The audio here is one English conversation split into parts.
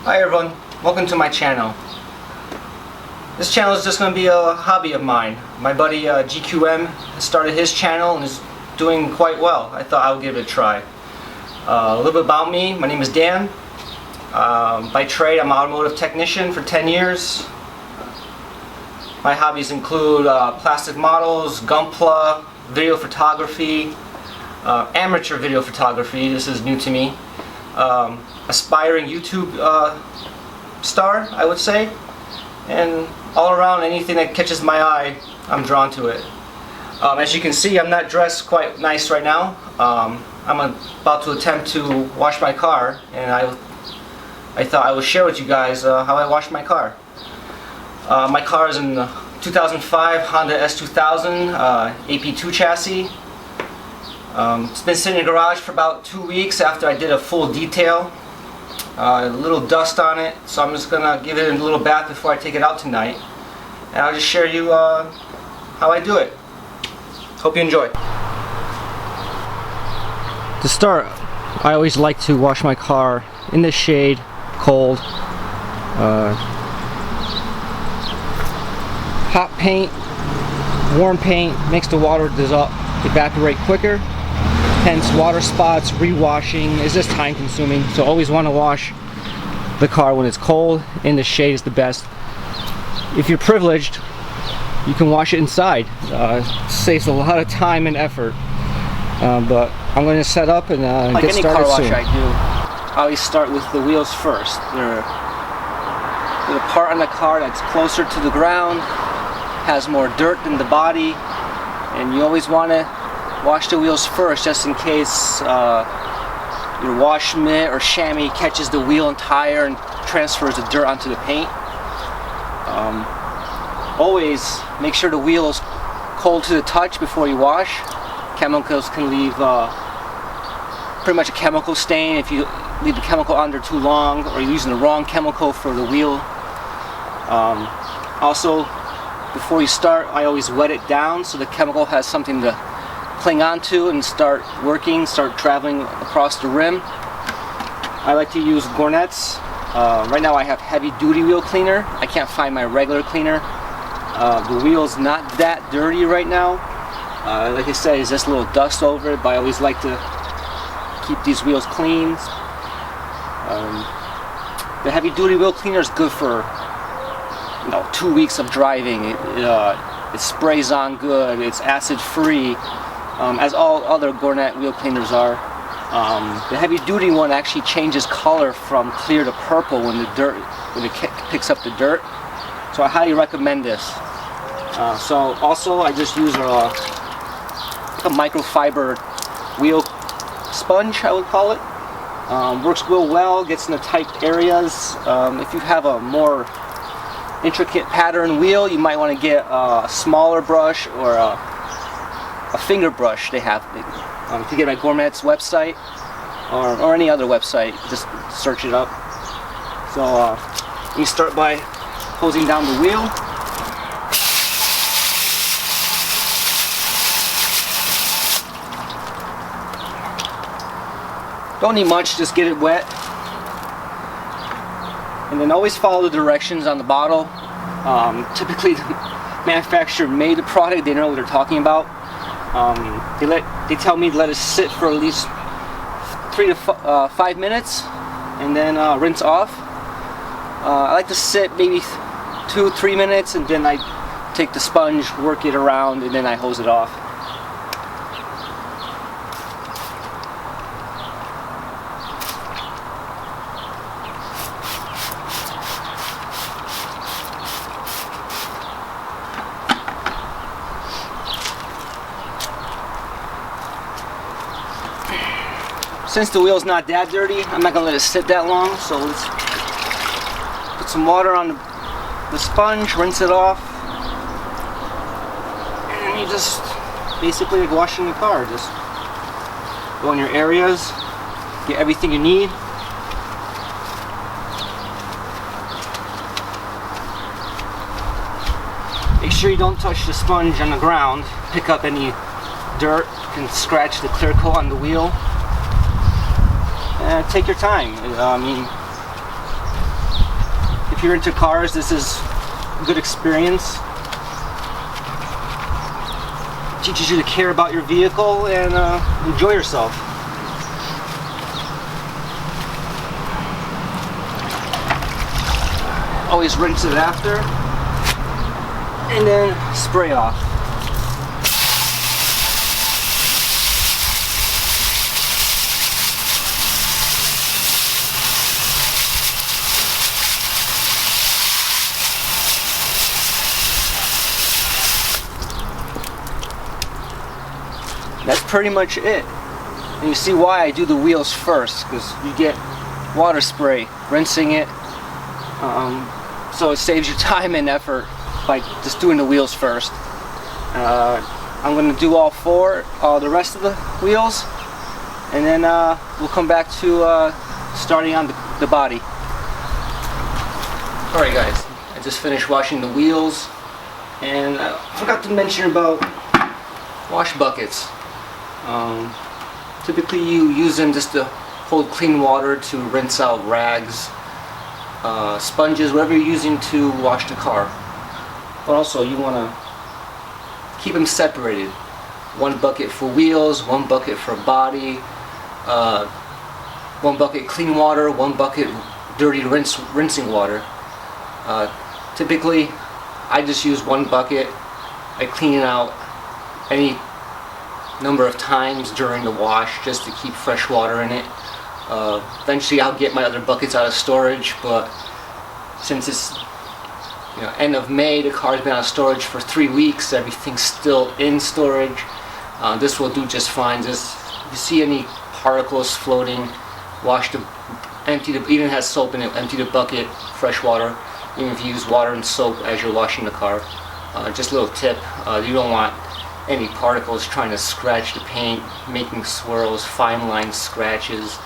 Hi everyone, welcome to my channel. This channel is just going to be a hobby of mine. My buddy GQM has started his channel and is doing quite well. I thought I would give it a try. A little bit about me, my name is Dan. By trade I'm an automotive technician for 10 years. My hobbies include plastic models, gunpla, video photography, amateur video photography, this is new to me. Aspiring YouTube star, I would say, and all around anything that catches my eye, I'm drawn to it. As you can see, I'm not dressed quite nice right now. I'm about to attempt to wash my car, and I thought I would share with you guys how I wash my car. My car is in 2005 Honda S2000 AP2 chassis. It's been sitting in the garage for about 2 weeks after I did a full detail. A little dust on it, so I'm just gonna give it a little bath before I take it out tonight, and I'll just share you how I do it. Hope you enjoy. To start, I always like to wash my car in the shade, cold. Hot paint, warm paint makes the water evaporate quicker. Hence, water spots, rewashing is just time consuming. So always want to wash the car when it's cold. In the shade is the best. If you're privileged, you can wash it inside. Saves a lot of time and effort. But I'm going to set up and get started soon. Like any car wash I do, I always start with the wheels first. There's a part on the car that's closer to the ground, has more dirt than the body, and you always want to wash the wheels first, just in case your wash mitt or chamois catches the wheel and tire and transfers the dirt onto the paint. Always make sure the wheel is cold to the touch before you wash. Chemicals can leave pretty much a chemical stain if you leave the chemical on there too long, or you're using the wrong chemical for the wheel. Also, before you start, I always wet it down so the chemical has something to cling onto and start traveling across the rim. I like to use Gornets. Right now I have heavy duty wheel cleaner. I can't find my regular cleaner. The wheel's not that dirty right now. Like I said, it's just a little dust over it, but I always like to keep these wheels clean. The heavy duty wheel cleaner is good for 2 weeks of driving. It sprays on good, it's acid free, as all other Gornet wheel cleaners are. The heavy duty one actually changes color from clear to purple when it picks up the dirt. So I highly recommend this. So also I just use a microfiber wheel sponge, I would call it. Works real well, gets in the tight areas. If you have a more intricate pattern wheel, you might want to get a smaller brush or a finger brush they have. If you get my Gourmet's website or any other website, just search it up. So you start by hosing down the wheel. Don't need much, just get it wet. And then always follow the directions on the bottle. Typically the manufacturer made the product, they know what they're talking about. They tell me to let it sit for at least 3 to 5 minutes and then rinse off. I like to sit maybe 2-3 minutes, and then I take the sponge, work it around, and then I hose it off. Since the wheel's not that dirty, I'm not going to let it sit that long, so let's put some water on the sponge, rinse it off, and you just basically like washing the car. Just go in your areas, get everything you need. Make sure you don't touch the sponge on the ground, pick up any dirt, you can scratch the clear coat on the wheel. Take your time. I mean, if you're into cars, this is a good experience. Teaches you to care about your vehicle and enjoy yourself. Always rinse it after, and then spray off. That's pretty much it. And you see why I do the wheels first, because you get water spray rinsing it. So it saves you time and effort by just doing the wheels first. I'm going to do all four, the rest of the wheels, and then we'll come back to starting on the body. Alright guys, I just finished washing the wheels, and I forgot to mention about wash buckets. Typically you use them just to hold clean water to rinse out rags, sponges, whatever you're using to wash the car. But also you want to keep them separated. One bucket for wheels, one bucket for body, one bucket clean water, one bucket dirty rinsing water. Typically I just use one bucket. I clean it out any number of times during the wash just to keep fresh water in it. Eventually I'll get my other buckets out of storage, but since it's end of May, the car's been out of storage for 3 weeks, everything's still in storage. This will do just fine. Just if you see any particles floating, even has soap in it, empty the bucket, fresh water, even if you use water and soap as you're washing the car. Just a little tip, you don't want any particles trying to scratch the paint, making swirls, fine line scratches.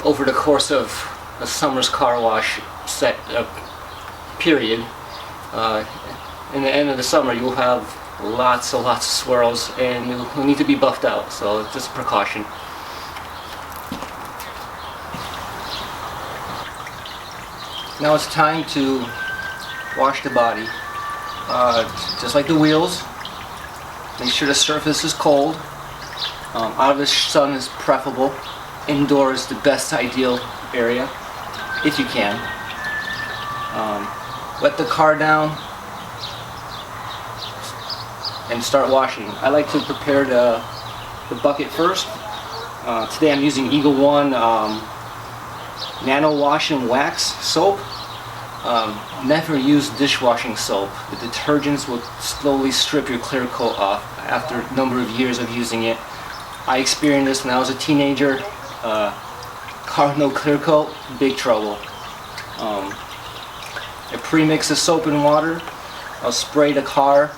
Over the course of a summer's car wash period, in the end of the summer you'll have lots of swirls and you'll need to be buffed out, so just a precaution. Now it's time to wash the body. Just like the wheels, make sure the surface is cold. Out of the sun is preferable. Indoor is the best ideal area, if you can. Let the car down and start washing. I like to prepare the bucket first. Today I'm using Eagle One Nano Wash and Wax soap. Never use dishwashing soap. The detergents will slowly strip your clear coat off after a number of years of using it. I experienced this when I was a teenager. Car with no clear coat, big trouble. I pre-mix the soap and water. I'll spray the car,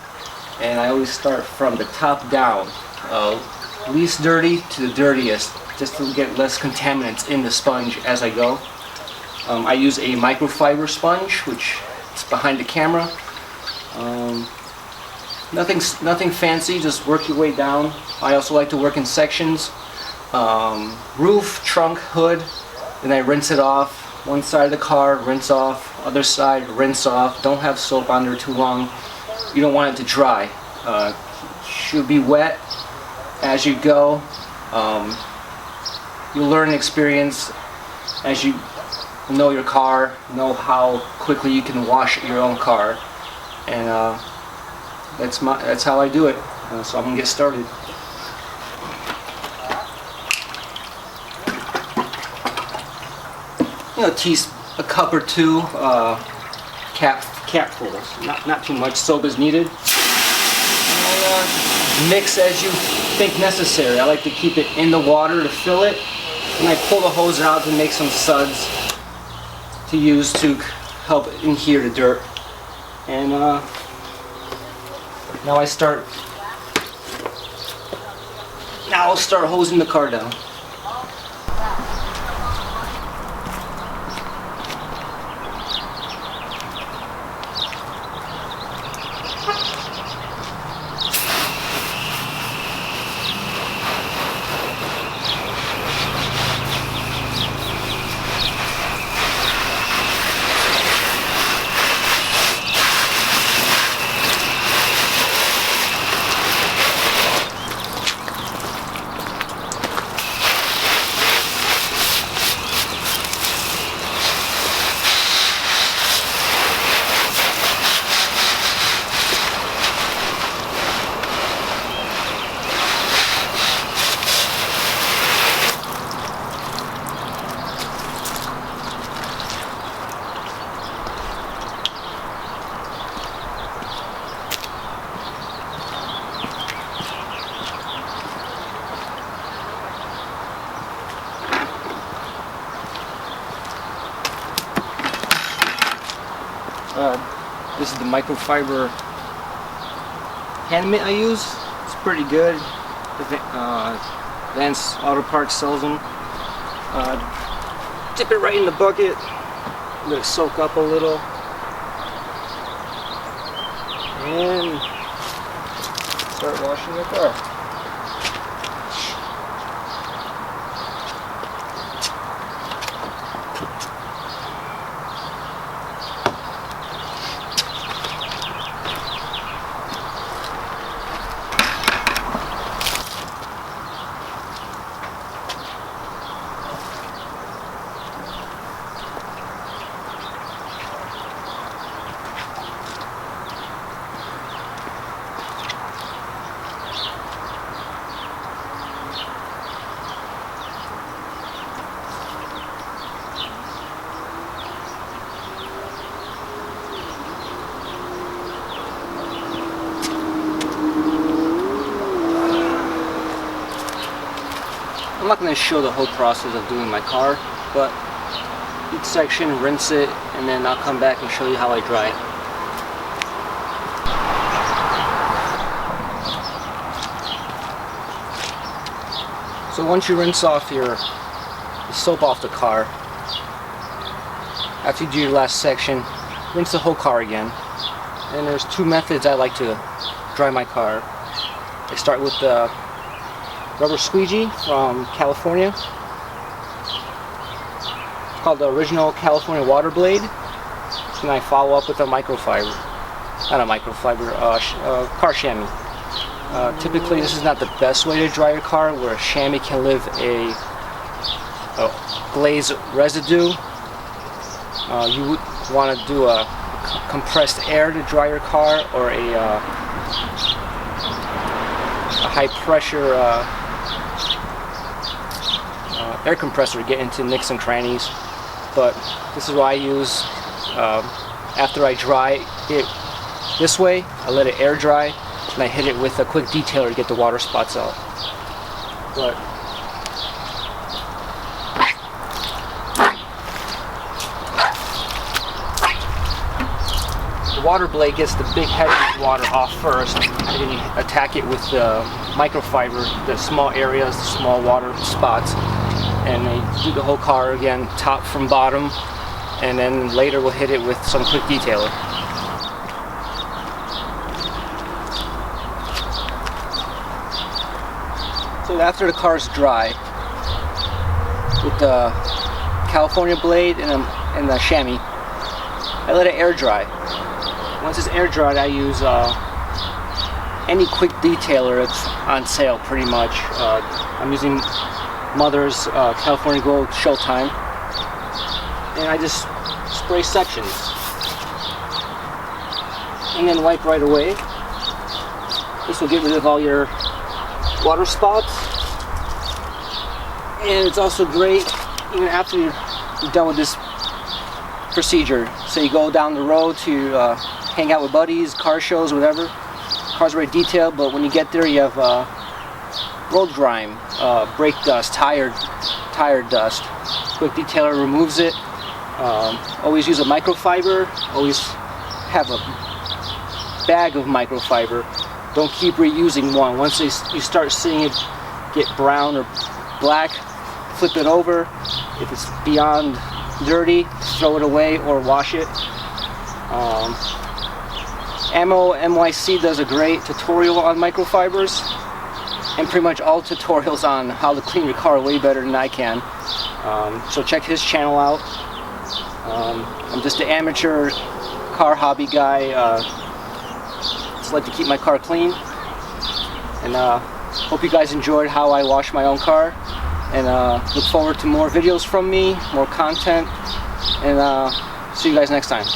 and I always start from the top down, least dirty to the dirtiest, just to get less contaminants in the sponge as I go. I use a microfiber sponge, which is behind the camera. Nothing fancy, just work your way down. I also like to work in sections. Roof, trunk, hood, then I rinse it off. One side of the car, rinse off. Other side, rinse off. Don't have soap on there too long. You don't want it to dry. Should be wet as you go. You'll learn experience as you know your car, know how quickly you can wash your own car, and that's how I do it. So I'm gonna get started. Tease a cup or two, capfuls, not too much soap is needed. And mix as you think necessary. I like to keep it in the water to fill it, and I pull the hose out to make some suds to use to help adhere the dirt. And now I'll start hosing the car down. This is the microfiber hand mitt I use. It's pretty good. Vance Auto Parts sells them. Dip it right in the bucket. Let it soak up a little. And start washing your car. I'm not going to show the whole process of doing my car, but each section, rinse it, and then I'll come back and show you how I dry it. So once you rinse off the soap off the car, after you do your last section, rinse the whole car again. And there's two methods I like to dry my car. I start with the rubber squeegee from California. It's called the original California water blade. And I follow up with a microfiber. Not a microfiber, car chamois. Typically this is not the best way to dry your car, where a chamois can leave a glaze residue. You would want to do a compressed air to dry your car, or a high pressure air compressor to get into nicks and crannies. But this is what I use. After I dry it this way, I let it air dry, and I hit it with a quick detailer to get the water spots out. But the water blade gets the big heavy water off first, and then you attack it with the microfiber, the small areas, the small water spots, and they do the whole car again, top from bottom, and then later we'll hit it with some quick detailer. So after the car's dry, with the California blade and the chamois, I let it air dry. Once it's air dried, I use any quick detailer that's on sale pretty much. I'm using Mother's California Gold Showtime, and I just spray sections and then wipe right away. This will get rid of all your water spots, and it's also great even after you're done with this procedure. So you go down the road to hang out with buddies, car shows, whatever. Car's already detailed, but when you get there, you have road grime, brake dust, tire dust. Quick detailer removes it. Always use a microfiber. Always have a bag of microfiber. Don't keep reusing one. Once you start seeing it get brown or black, flip it over. If it's beyond dirty, throw it away or wash it. Ammo NYC does a great tutorial on microfibers, and pretty much all tutorials on how to clean your car way better than I can. So check his channel out. I'm just an amateur car hobby guy. Just like to keep my car clean, and hope you guys enjoyed how I wash my own car, and look forward to more videos from me, more content, and see you guys next time.